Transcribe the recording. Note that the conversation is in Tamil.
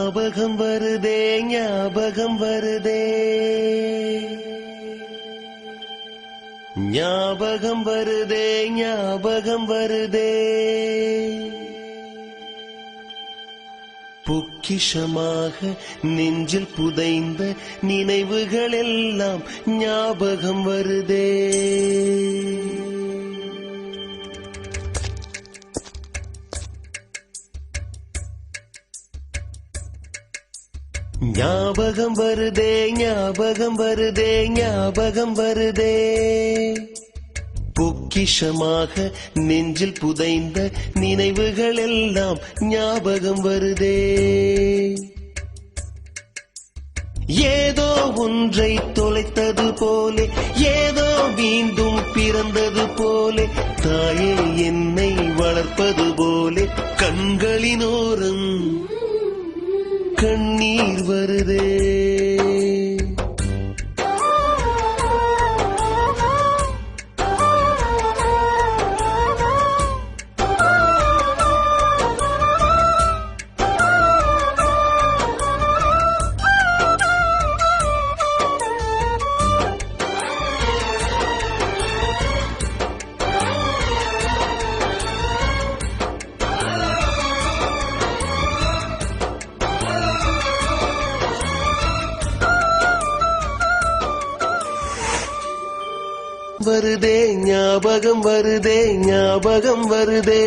ஞாபகம் வருதே ஞாபகம் வருதே ஞாபகம் வருதே ஞாபகம் வருதே பொக்கிஷமாக நெஞ்சில் புதைந்த நினைவுகள் எல்லாம் ஞாபகம் வருதே ஞாபகம் வருதே ஞாபகம் வருதே ஞாபகம் வருதே பொக்கிஷமாக நெஞ்சில் புதைந்த நினைவுகள் எல்லாம் ஞாபகம் வருதே ஏதோ ஒன்றை தொலைத்தது போலே ஏதோ மீண்டும் பிறந்தது போலே தாயே என்னை வளர்ப்பது போலே கண்களினோரம் கண்ணீர் வருதே வருதே ஞாபகம் வருதே ஞாபகம் வருதே